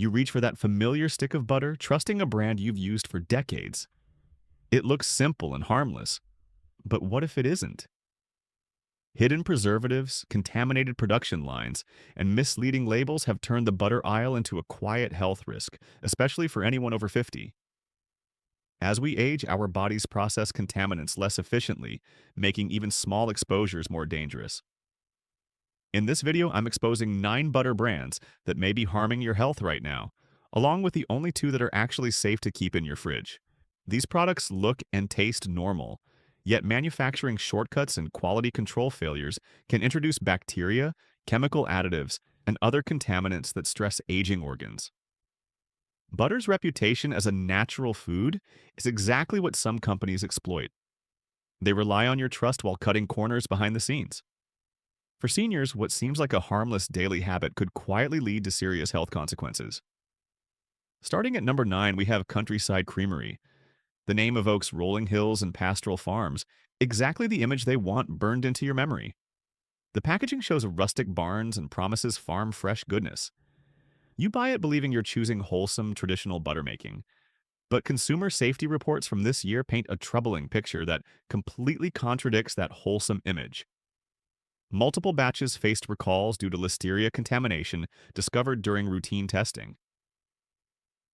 You reach for that familiar stick of butter, trusting a brand you've used for decades. It looks simple and harmless, but what if it isn't? Hidden preservatives, contaminated production lines, and misleading labels have turned the butter aisle into a quiet health risk, especially for anyone over 50. As we age, our bodies process contaminants less efficiently, making even small exposures more dangerous. In this video, I'm exposing 9 butter brands that may be harming your health right now, along with the only 2 that are actually safe to keep in your fridge. These products look and taste normal, yet manufacturing shortcuts and quality control failures can introduce bacteria, chemical additives, and other contaminants that stress aging organs. Butter's reputation as a natural food is exactly what some companies exploit. They rely on your trust while cutting corners behind the scenes. For seniors, what seems like a harmless daily habit could quietly lead to serious health consequences. Starting at number 9, we have Countryside Creamery. The name evokes rolling hills and pastoral farms, exactly the image they want burned into your memory. The packaging shows rustic barns and promises farm-fresh goodness. You buy it believing you're choosing wholesome, traditional butter making. But consumer safety reports from this year paint a troubling picture that completely contradicts that wholesome image. Multiple batches faced recalls due to listeria contamination discovered during routine testing.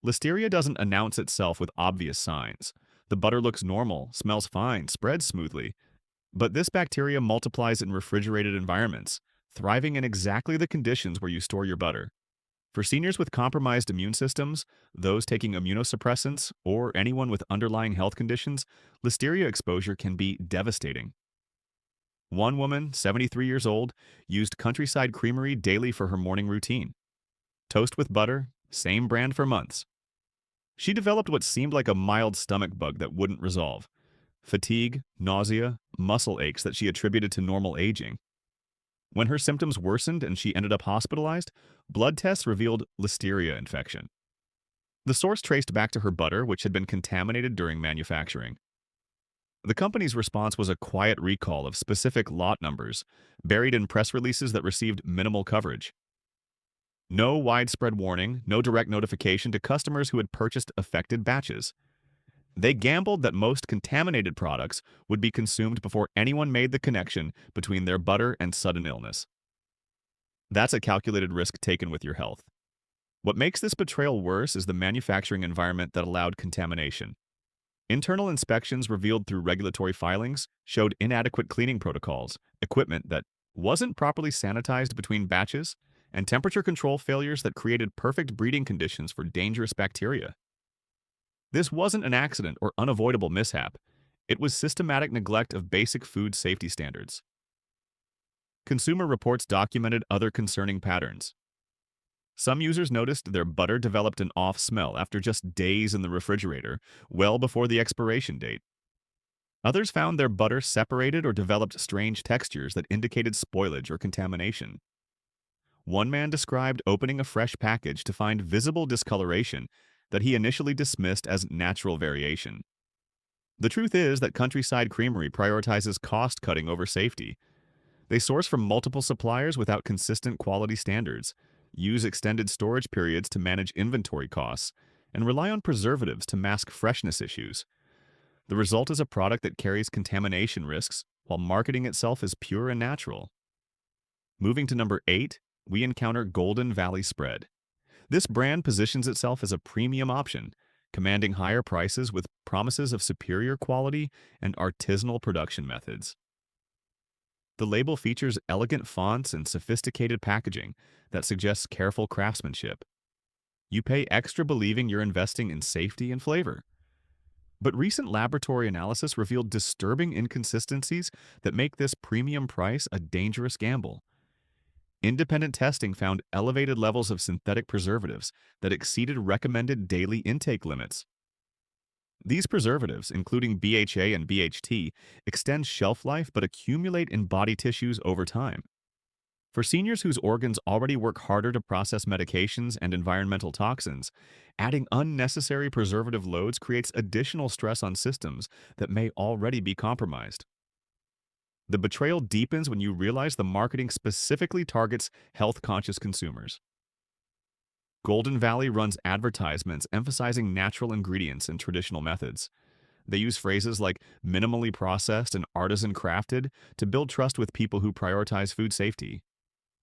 Listeria doesn't announce itself with obvious signs. The butter looks normal, smells fine, spreads smoothly. But this bacteria multiplies in refrigerated environments, thriving in exactly the conditions where you store your butter. For seniors with compromised immune systems, those taking immunosuppressants, or anyone with underlying health conditions, listeria exposure can be devastating. One woman, 73 years old, used Countryside Creamery daily for her morning routine. Toast with butter, same brand for months. She developed what seemed like a mild stomach bug that wouldn't resolve. Fatigue, nausea, muscle aches that she attributed to normal aging. When her symptoms worsened and she ended up hospitalized, blood tests revealed listeria infection. The source traced back to her butter, which had been contaminated during manufacturing. The company's response was a quiet recall of specific lot numbers, buried in press releases that received minimal coverage. No widespread warning, no direct notification to customers who had purchased affected batches. They gambled that most contaminated products would be consumed before anyone made the connection between their butter and sudden illness. That's a calculated risk taken with your health. What makes this betrayal worse is the manufacturing environment that allowed contamination. Internal inspections revealed through regulatory filings showed inadequate cleaning protocols, equipment that wasn't properly sanitized between batches, and temperature control failures that created perfect breeding conditions for dangerous bacteria. This wasn't an accident or unavoidable mishap. It was systematic neglect of basic food safety standards. Consumer reports documented other concerning patterns. Some users noticed their butter developed an off smell after just days in the refrigerator, well before the expiration date. Others found their butter separated or developed strange textures that indicated spoilage or contamination. One man described opening a fresh package to find visible discoloration that he initially dismissed as natural variation. The truth is that Countryside Creamery prioritizes cost-cutting over safety. They source from multiple suppliers without consistent quality standards, use extended storage periods to manage inventory costs, and rely on preservatives to mask freshness issues. The result is a product that carries contamination risks while marketing itself as pure and natural. Moving to number 8, we encounter Golden Valley Spread. This brand positions itself as a premium option, commanding higher prices with promises of superior quality and artisanal production methods. The label features elegant fonts and sophisticated packaging that suggests careful craftsmanship. You pay extra believing you're investing in safety and flavor. But recent laboratory analysis revealed disturbing inconsistencies that make this premium price a dangerous gamble. Independent testing found elevated levels of synthetic preservatives that exceeded recommended daily intake limits. These preservatives, including BHA and BHT, extend shelf life but accumulate in body tissues over time. For seniors whose organs already work harder to process medications and environmental toxins, adding unnecessary preservative loads creates additional stress on systems that may already be compromised. The betrayal deepens when you realize the marketing specifically targets health-conscious consumers. Golden Valley runs advertisements emphasizing natural ingredients and traditional methods. They use phrases like minimally processed and artisan crafted to build trust with people who prioritize food safety.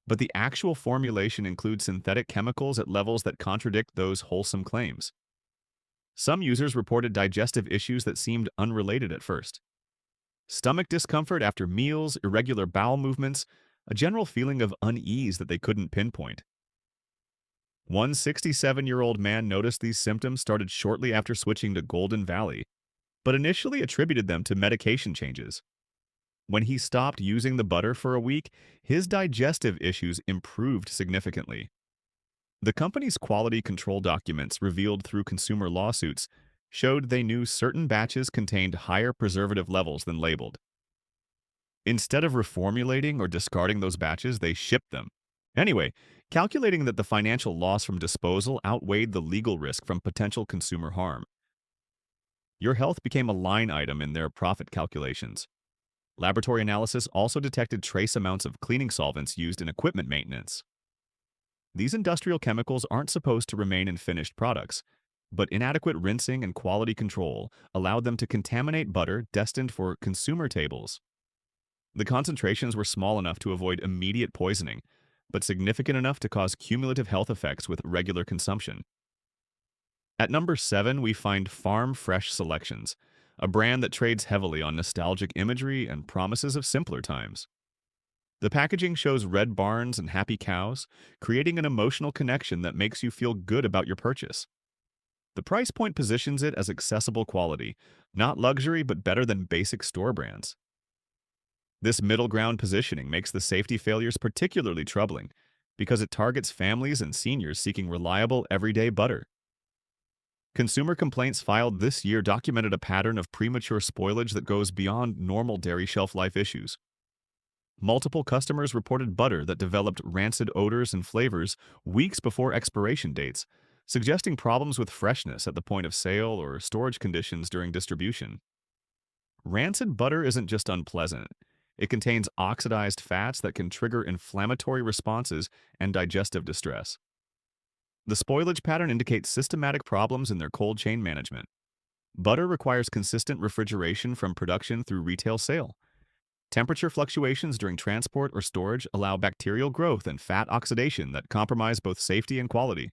But the actual formulation includes synthetic chemicals at levels that contradict those wholesome claims. Some users reported digestive issues that seemed unrelated at first. Stomach discomfort after meals, irregular bowel movements, a general feeling of unease that they couldn't pinpoint. One 67-year-old man noticed these symptoms started shortly after switching to Golden Valley, but initially attributed them to medication changes. When he stopped using the butter for a week, his digestive issues improved significantly. The company's quality control documents revealed through consumer lawsuits showed they knew certain batches contained higher preservative levels than labeled. Instead of reformulating or discarding those batches, they shipped them. Anyway, calculating that the financial loss from disposal outweighed the legal risk from potential consumer harm. Your health became a line item in their profit calculations. Laboratory analysis also detected trace amounts of cleaning solvents used in equipment maintenance. These industrial chemicals aren't supposed to remain in finished products, but inadequate rinsing and quality control allowed them to contaminate butter destined for consumer tables. The concentrations were small enough to avoid immediate poisoning, but significant enough to cause cumulative health effects with regular consumption. At number 7, we find Farm Fresh Selections, a brand that trades heavily on nostalgic imagery and promises of simpler times. The packaging shows red barns and happy cows, creating an emotional connection that makes you feel good about your purchase. The price point positions it as accessible quality, not luxury but better than basic store brands. This middle ground positioning makes the safety failures particularly troubling because it targets families and seniors seeking reliable, everyday butter. Consumer complaints filed this year documented a pattern of premature spoilage that goes beyond normal dairy shelf life issues. Multiple customers reported butter that developed rancid odors and flavors weeks before expiration dates, suggesting problems with freshness at the point of sale or storage conditions during distribution. Rancid butter isn't just unpleasant. It contains oxidized fats that can trigger inflammatory responses and digestive distress. The spoilage pattern indicates systematic problems in their cold chain management. Butter requires consistent refrigeration from production through retail sale. Temperature fluctuations during transport or storage allow bacterial growth and fat oxidation that compromise both safety and quality.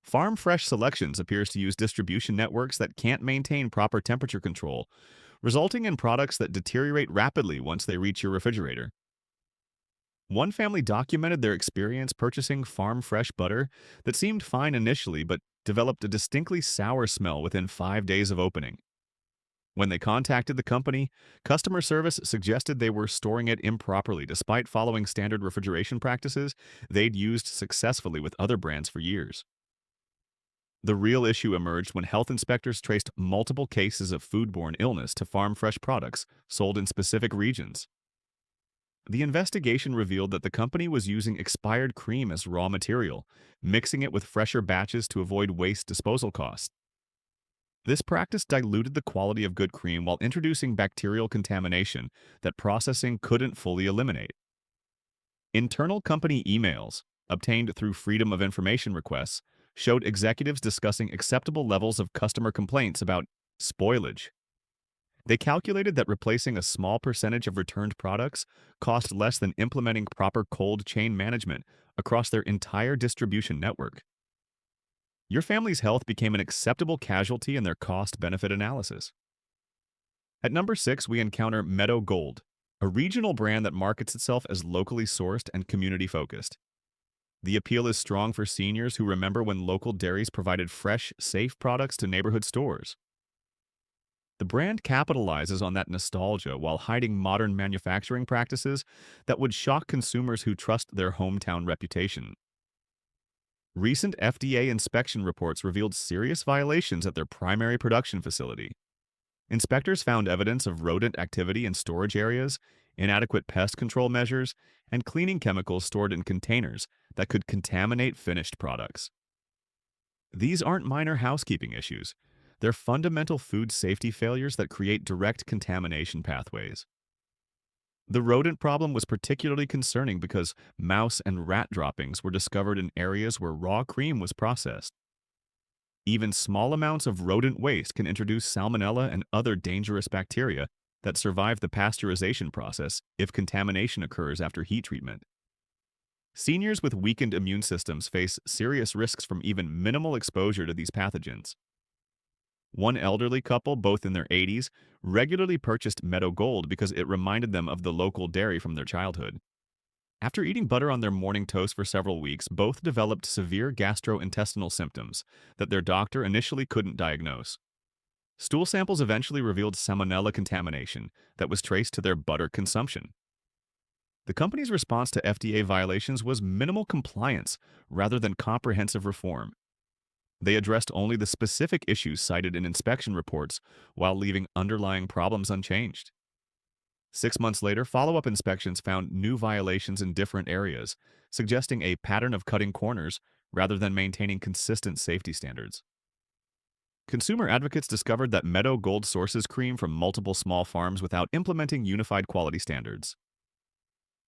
Farm Fresh Selections appears to use distribution networks that can't maintain proper temperature control, resulting in products that deteriorate rapidly once they reach your refrigerator. One family documented their experience purchasing farm fresh butter that seemed fine initially but developed a distinctly sour smell within 5 days of opening. When they contacted the company, customer service suggested they were storing it improperly despite following standard refrigeration practices they'd used successfully with other brands for years. The real issue emerged when health inspectors traced multiple cases of foodborne illness to farm fresh products sold in specific regions. The investigation revealed that the company was using expired cream as raw material, mixing it with fresher batches to avoid waste disposal costs. This practice diluted the quality of good cream while introducing bacterial contamination that processing couldn't fully eliminate. Internal company emails, obtained through Freedom of Information requests, showed executives discussing acceptable levels of customer complaints about spoilage. They calculated that replacing a small percentage of returned products cost less than implementing proper cold chain management across their entire distribution network. Your family's health became an acceptable casualty in their cost-benefit analysis. At number 6, we encounter Meadow Gold, a regional brand that markets itself as locally sourced and community-focused. The appeal is strong for seniors who remember when local dairies provided fresh, safe products to neighborhood stores. The brand capitalizes on that nostalgia while hiding modern manufacturing practices that would shock consumers who trust their hometown reputation. Recent FDA inspection reports revealed serious violations at their primary production facility. Inspectors found evidence of rodent activity in storage areas, inadequate pest control measures, and cleaning chemicals stored in containers that could contaminate finished products. These aren't minor housekeeping issues. They're fundamental food safety failures that create direct contamination pathways. The rodent problem was particularly concerning because mouse and rat droppings were discovered in areas where raw cream was processed. Even small amounts of rodent waste can introduce salmonella and other dangerous bacteria that survive the pasteurization process if contamination occurs after heat treatment. Seniors with weakened immune systems face serious risks from even minimal exposure to these pathogens. One elderly couple, both in their 80s, regularly purchased Meadow Gold because it reminded them of the local dairy from their childhood. After eating butter on their morning toast for several weeks, both developed severe gastrointestinal symptoms that their doctor initially couldn't diagnose. Stool samples eventually revealed salmonella contamination that was traced to their butter consumption. The company's response to FDA violations was minimal compliance rather than comprehensive reform. They addressed only the specific issues cited in inspection reports while leaving underlying problems unchanged. 6 months later, follow-up inspections found new violations in different areas, suggesting a pattern of cutting corners rather than maintaining consistent safety standards. Consumer advocates discovered that Meadow Gold sources cream from multiple small farms without implementing unified quality standards.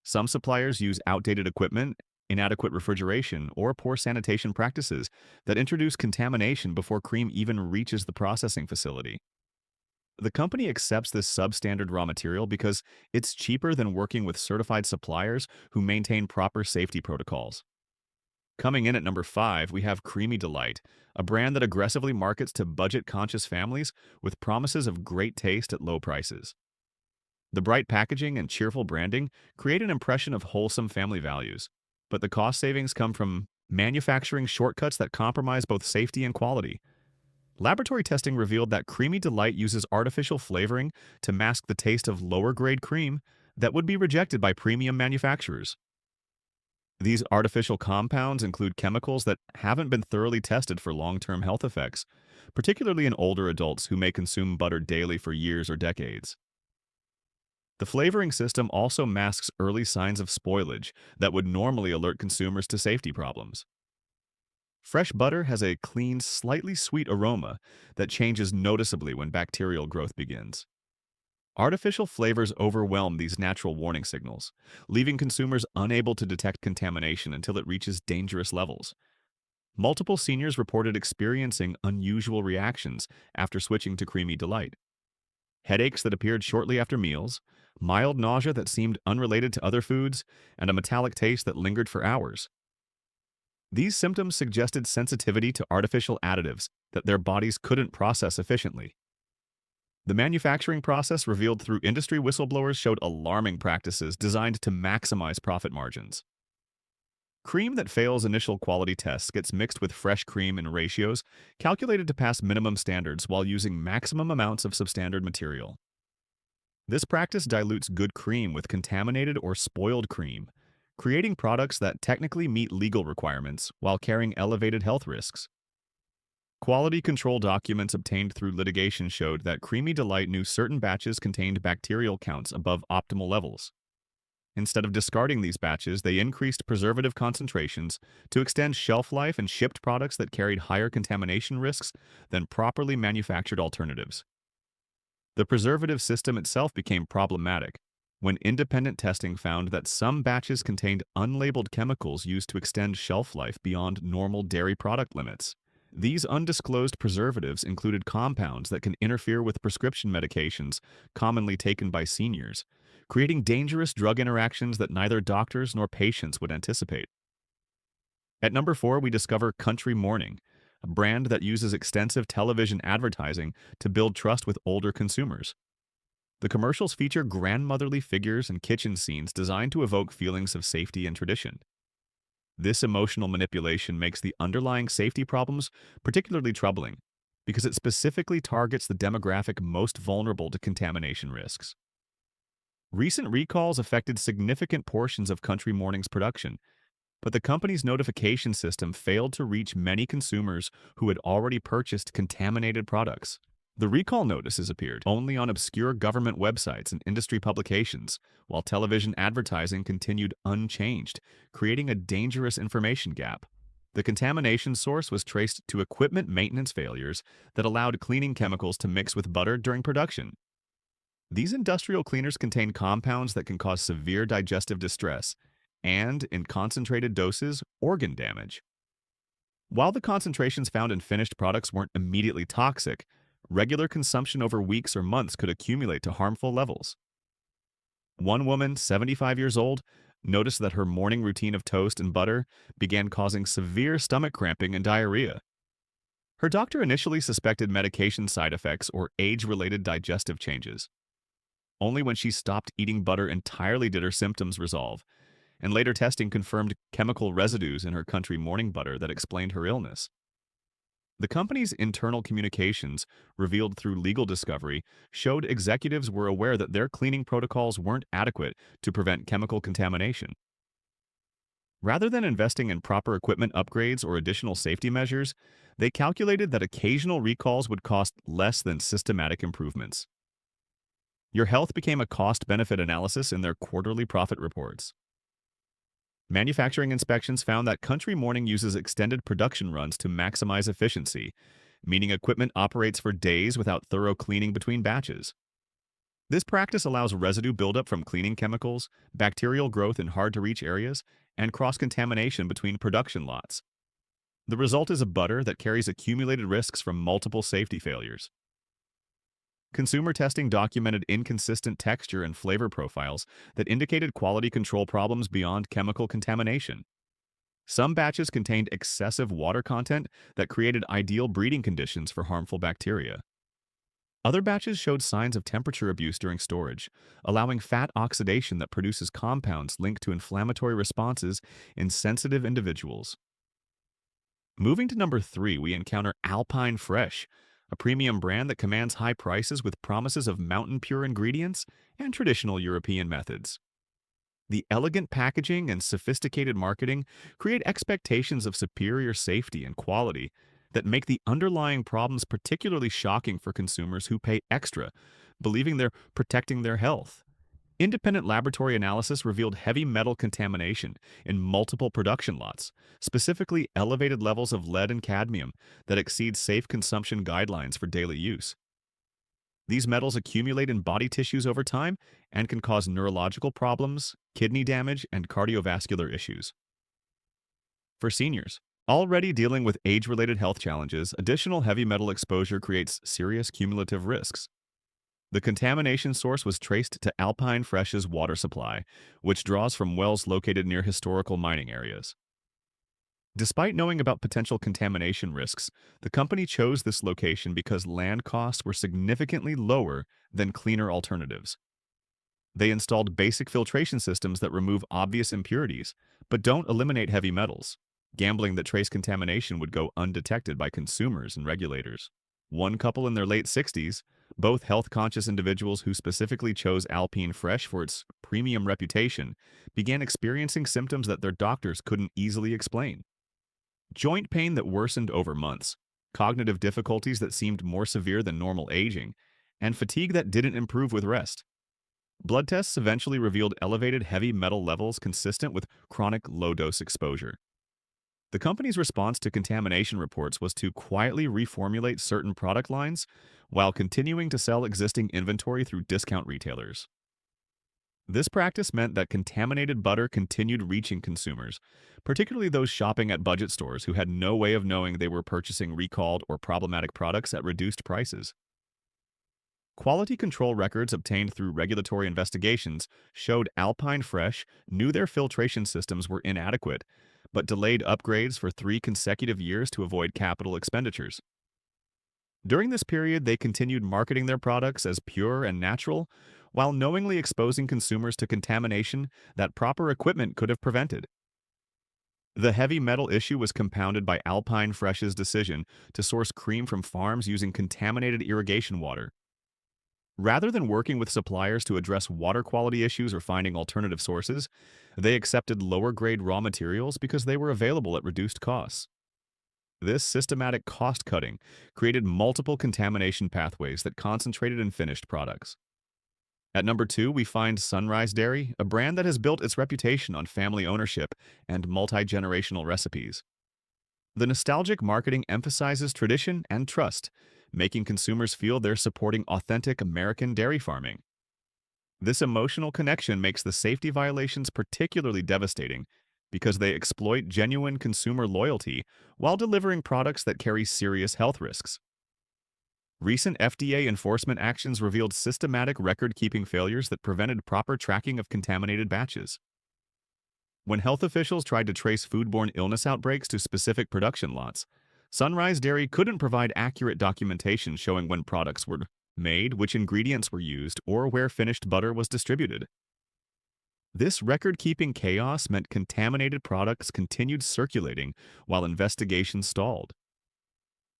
Some suppliers use outdated equipment, inadequate refrigeration, or poor sanitation practices that introduce contamination before cream even reaches the processing facility. The company accepts this substandard raw material because it's cheaper than working with certified suppliers who maintain proper safety protocols. Coming in at number 5, we have Creamy Delight, a brand that aggressively markets to budget-conscious families with promises of great taste at low prices. The bright packaging and cheerful branding create an impression of wholesome family values, but the cost savings come from manufacturing shortcuts that compromise both safety and quality. Laboratory testing revealed that Creamy Delight uses artificial flavoring to mask the taste of lower-grade cream that would be rejected by premium manufacturers. These artificial compounds include chemicals that haven't been thoroughly tested for long-term health effects, particularly in older adults who may consume butter daily for years or decades. The flavoring system also masks early signs of spoilage that would normally alert consumers to safety problems. Fresh butter has a clean, slightly sweet aroma that changes noticeably when bacterial growth begins. Artificial flavors overwhelm these natural warning signals, leaving consumers unable to detect contamination until it reaches dangerous levels. Multiple seniors reported experiencing unusual reactions after switching to Creamy Delight. Headaches that appeared shortly after meals, mild nausea that seemed unrelated to other foods, and a metallic taste that lingered for hours. These symptoms suggested sensitivity to artificial additives that their bodies couldn't process efficiently. The manufacturing process revealed through industry whistleblowers showed alarming practices designed to maximize profit margins. Cream that fails initial quality tests gets mixed with fresh cream in ratios calculated to pass minimum standards while using maximum amounts of substandard material. This practice dilutes good cream with contaminated or spoiled cream, creating products that technically meet legal requirements while carrying elevated health risks. Quality control documents obtained through litigation showed that Creamy Delight knew certain batches contained bacterial counts above optimal levels. Instead of discarding these batches, they increased preservative concentrations to extend shelf life and shipped products that carried higher contamination risks than properly manufactured alternatives. The preservative system itself became problematic when independent testing found that some batches contained unlabeled chemicals used to extend shelf life beyond normal dairy product limits. These undisclosed preservatives included compounds that can interfere with prescription medications commonly taken by seniors, creating dangerous drug interactions that neither doctors nor patients would anticipate. At number 4, we discover Country Morning, a brand that uses extensive television advertising to build trust with older consumers. The commercials feature grandmotherly figures and kitchen scenes designed to evoke feelings of safety and tradition. This emotional manipulation makes the underlying safety problems particularly troubling because it specifically targets the demographic most vulnerable to contamination risks. Recent recalls affected significant portions of Country Morning's production, but the company's notification system failed to reach many consumers who had already purchased contaminated products. The recall notices appeared only on obscure government websites and industry publications, while television advertising continued unchanged, creating a dangerous information gap. The contamination source was traced to equipment maintenance failures that allowed cleaning chemicals to mix with butter during production. These industrial cleaners contain compounds that can cause severe digestive distress and, in concentrated doses, organ damage. While the concentrations found in finished products weren't immediately toxic, regular consumption over weeks or months could accumulate to harmful levels. One woman, 75 years old, noticed that her morning routine of toast and butter began causing severe stomach cramping and diarrhea. Her doctor initially suspected medication side effects or age-related digestive changes. Only when she stopped eating butter entirely did her symptoms resolve, and later testing confirmed chemical residues in her country morning butter that explained her illness. The company's internal communications, revealed through legal discovery, showed executives were aware that their cleaning protocols weren't adequate to prevent chemical contamination. Rather than investing in proper equipment upgrades or additional safety measures, they calculated that occasional recalls would cost less than systematic improvements. Your Health became a cost-benefit analysis in their quarterly profit reports. Manufacturing inspections found that Country Morning uses extended production runs to maximize efficiency, meaning equipment operates for days without thorough cleaning between batches. This practice allows residue buildup from cleaning chemicals, bacterial growth in hard-to-reach areas, and cross-contamination between production lots. The result is a butter that carries accumulated risks from multiple safety failures. Consumer testing documented inconsistent texture and flavor profiles that indicated quality control problems beyond chemical contamination. Some batches contained excessive water content that created ideal breeding conditions for harmful bacteria. Other batches showed signs of temperature abuse during storage, allowing fat oxidation that produces compounds linked to inflammatory responses in sensitive individuals. Moving to number 3, we encounter Alpine Fresh, a premium brand that commands high prices with promises of mountain-pure ingredients and traditional European methods. The elegant packaging and sophisticated marketing create expectations of superior safety and quality that make the underlying problems particularly shocking for consumers who pay extra, believing they're protecting their health. Independent laboratory analysis revealed heavy metal contamination in multiple production lots, specifically elevated levels of lead and cadmium that exceed safe consumption guidelines for daily use. These metals accumulate in body tissues over time and can cause neurological problems, kidney damage, and cardiovascular issues. For seniors, already dealing with age-related health challenges, additional heavy metal exposure creates serious cumulative risks. The contamination source was traced to Alpine Fresh's water supply, which draws from wells located near historical mining areas. Despite knowing about potential contamination risks, the company chose this location because land costs were significantly lower than cleaner alternatives. They installed basic filtration systems that remove obvious impurities, but don't eliminate heavy metals, gambling that trace contamination would go undetected by consumers and regulators. One couple in their late 60s, both health-conscious individuals who specifically chose Alpine Fresh for its premium reputation, began experiencing symptoms that their doctors couldn't easily explain. Joint pain that worsened over months, cognitive difficulties that seemed more severe than normal aging, and fatigue that didn't improve with rest. Blood tests eventually revealed elevated heavy metal levels consistent with chronic low-dose exposure. The company's response to contamination reports was to quietly reformulate certain product lines while continuing to sell existing inventory through discount retailers. This practice meant that contaminated butter continued reaching consumers, particularly those shopping at budget stores who had no way of knowing they were purchasing recalled or problematic products at reduced prices. Quality control records obtained through regulatory investigations showed Alpine Fresh knew their filtration systems were inadequate, but delayed upgrades for 3 consecutive years to avoid capital expenditures. During this period, they continued marketing their products as pure and natural, while knowingly exposing consumers to contamination that proper equipment could have prevented. The heavy metal issue was compounded by Alpine Fresh's decision to source cream from farms using contaminated irrigation water. Rather than working with suppliers to address water quality issues or finding alternative sources, they accepted lower-grade raw materials because they were available at reduced costs. This systematic cost-cutting created multiple contamination pathways that concentrated in finished products. At number 2, we find Sunrise Dairy, a brand that has built its reputation on family ownership and multi-generational recipes. The nostalgic marketing emphasizes tradition and trust, making consumers feel they're supporting authentic American dairy farming. This emotional connection makes the safety violations particularly devastating because they exploit genuine consumer loyalty while delivering products that carry serious health risks. Recent FDA enforcement actions revealed systematic record-keeping failures that prevented proper tracking of contaminated batches. When health officials tried to trace foodborne illness outbreaks to specific production lots, Sunrise Dairy couldn't provide accurate documentation showing when products were made, which ingredients were used, or where finished butter was distributed. This record-keeping chaos meant contaminated products continued circulating while investigations stalled.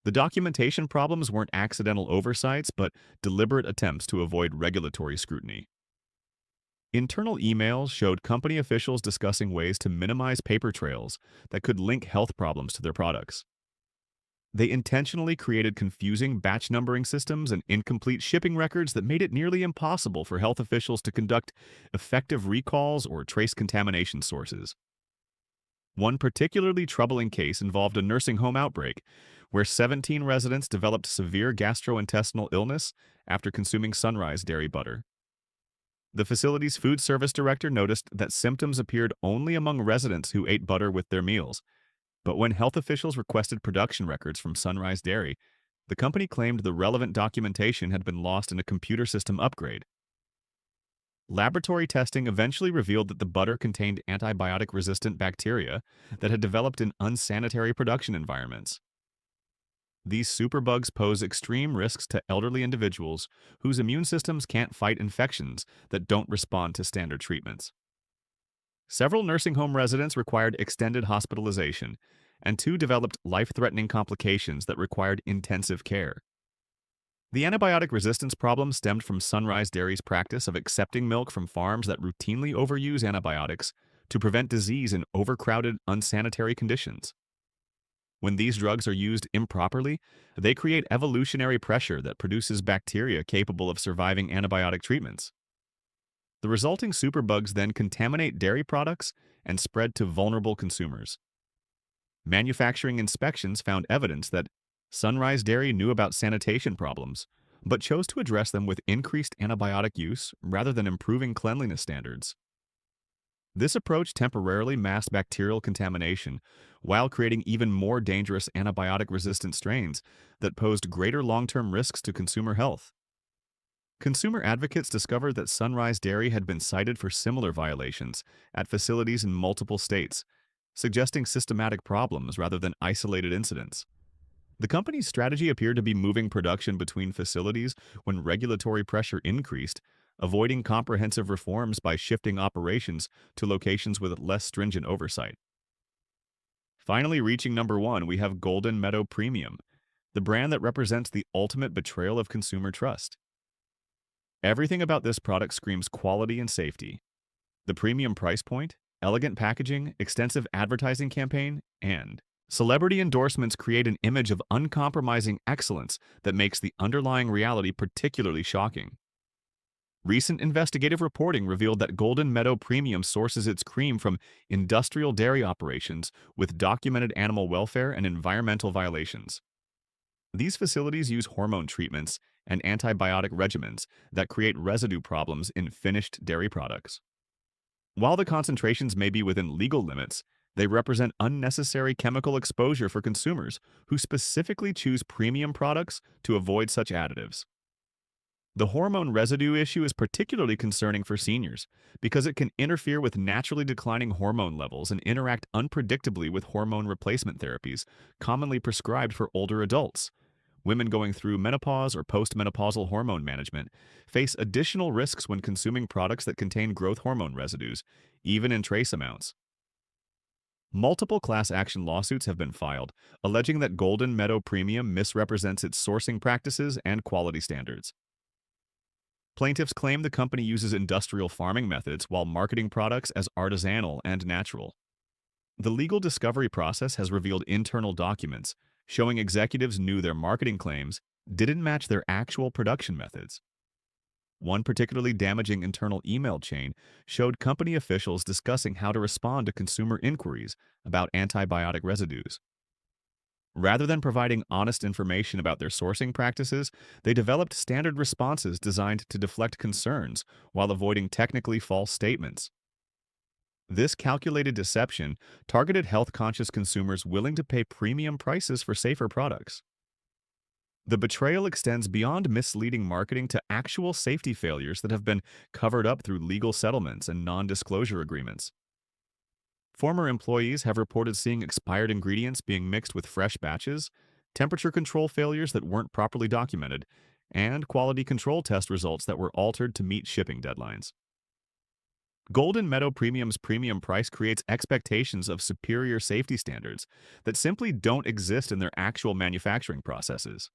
The documentation problems weren't accidental oversights, but deliberate attempts to avoid regulatory scrutiny. Internal emails showed company officials discussing ways to minimize paper trails that could link health problems to their products. They intentionally created confusing batch numbering systems and incomplete shipping records that made it nearly impossible for health officials to conduct effective recalls or trace contamination sources. One particularly troubling case involved a nursing home outbreak, where 17 residents developed severe gastrointestinal illness after consuming Sunrise dairy butter. The facility's food service director noticed that symptoms appeared only among residents who ate butter with their meals. But when health officials requested production records from Sunrise Dairy, the company claimed the relevant documentation had been lost in a computer system upgrade. Laboratory testing eventually revealed that the butter contained antibiotic-resistant bacteria that had developed in unsanitary production environments. These superbugs pose extreme risks to elderly individuals whose immune systems can't fight infections that don't respond to standard treatments. Several nursing home residents required extended hospitalization, and two developed life-threatening complications that required intensive care. The antibiotic resistance problem stemmed from Sunrise Dairy's practice of accepting milk from farms that routinely overuse antibiotics to prevent disease in overcrowded, unsanitary conditions. When these drugs are used improperly, they create evolutionary pressure that produces bacteria capable of surviving antibiotic treatments. The resulting superbugs then contaminate dairy products and spread to vulnerable consumers. Manufacturing inspections found evidence that Sunrise Dairy knew about sanitation problems, but chose to address them with increased antibiotic use rather than improving cleanliness standards. This approach temporarily masked bacterial contamination while creating even more dangerous antibiotic-resistant strains that posed greater long-term risks to consumer health. Consumer advocates discovered that Sunrise Dairy had been cited for similar violations at facilities in multiple states, suggesting systematic problems rather than isolated incidents. The company's strategy appeared to be moving production between facilities when regulatory pressure increased, avoiding comprehensive reforms by shifting operations to locations with less stringent oversight. Finally, reaching number 1, we have Golden Meadow Premium, the brand that represents the ultimate betrayal of consumer trust. Everything about this product screams quality and safety. The premium price point, elegant packaging, extensive advertising campaign, and celebrity endorsements create an image of uncompromising excellence that makes the underlying reality particularly shocking. Recent investigative reporting revealed that Golden Meadow Premium sources its cream from industrial dairy operations with documented animal welfare and environmental violations. These facilities use hormone treatments and antibiotic regimens that create residue problems in finished dairy products. While the concentrations may be within legal limits, they represent unnecessary chemical exposure for consumers who specifically choose premium products to avoid such additives. The hormone residue issue is particularly concerning for seniors because it can interfere with naturally declining hormone levels and interact unpredictably with hormone replacement therapies commonly prescribed for older adults. Women going through menopause or postmenopausal hormone management face additional risks when consuming products that contain growth hormone residues, even in trace amounts. Multiple class action lawsuits have been filed, alleging that Golden Meadow Premium misrepresents its sourcing practices and quality standards. Plaintiffs claim the company uses industrial farming methods while marketing products as artisanal and natural. The legal discovery process has revealed internal documents showing executives knew their marketing claims didn't match their actual production methods. One particularly damaging internal email chain showed company officials discussing how to respond to consumer inquiries about antibiotic residues. Rather than providing honest information about their sourcing practices, they developed standard responses designed to deflect concerns while avoiding technically false statements. This calculated deception targeted health-conscious consumers willing to pay premium prices for safer products. The betrayal extends beyond misleading marketing to actual safety failures that have been covered up through legal settlements and non-disclosure agreements. Former employees have reported seeing expired ingredients being mixed with fresh batches, temperature control failures that weren't properly documented, and quality control test results that were altered to meet shipping deadlines. Golden Meadow Premium's premium price creates expectations of superior safety standards that simply don't exist in their actual manufacturing processes.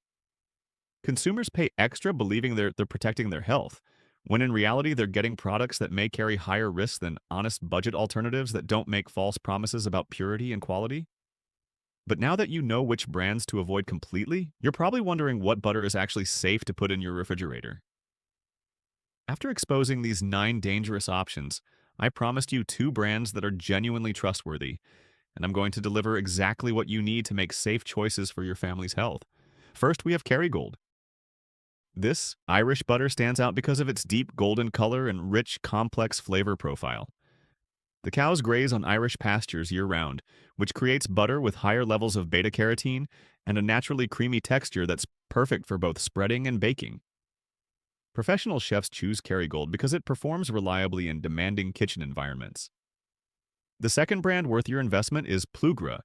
Consumers pay extra believing they're protecting their health, when in reality they're getting products that may carry higher risks than honest budget alternatives that don't make false promises about purity and quality. But now that you know which brands to avoid completely, you're probably wondering what butter is actually safe to put in your refrigerator. After exposing these 9 dangerous options, I promised you 2 brands that are genuinely trustworthy, and I'm going to deliver exactly what you need to make safe choices for your family's health. First, we have Kerrygold. This Irish butter stands out because of its deep golden color and rich, complex flavor profile. The cows graze on Irish pastures year-round, which creates butter with higher levels of beta-carotene and a naturally creamy texture that's perfect for both spreading and baking. Professional chefs choose Kerrygold because it performs reliably in demanding kitchen environments. The second brand worth your investment is Plugra.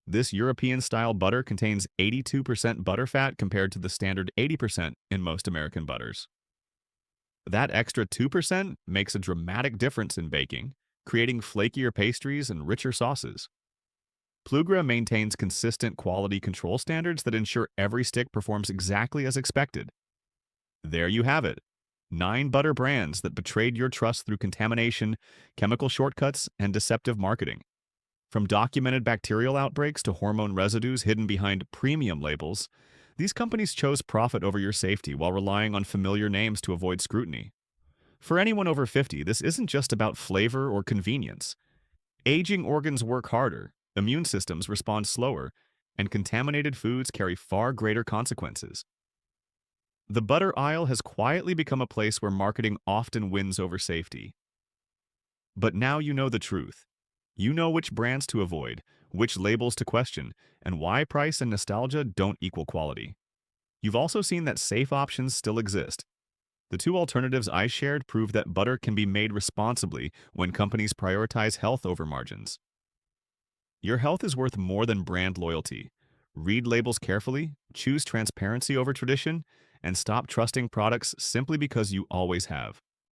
This European-style butter contains 82% butterfat compared to the standard 80% in most American butters. That extra 2% makes a dramatic difference in baking, creating flakier pastries and richer sauces. Plugra maintains consistent quality control standards that ensure every stick performs exactly as expected. There you have it. 9 butter brands that betrayed your trust through contamination, chemical shortcuts, and deceptive marketing. From documented bacterial outbreaks to hormone residues hidden behind premium labels, these companies chose profit over your safety while relying on familiar names to avoid scrutiny. For anyone over 50, this isn't just about flavor or convenience. Aging organs work harder, immune systems respond slower, and contaminated foods carry far greater consequences. The butter aisle has quietly become a place where marketing often wins over safety. But now you know the truth. You know which brands to avoid, which labels to question, and why price and nostalgia don't equal quality. You've also seen that safe options still exist. The 2 alternatives I shared prove that butter can be made responsibly when companies prioritize health over margins. Your health is worth more than brand loyalty. Read labels carefully, choose transparency over tradition, and stop trusting products simply because you always have.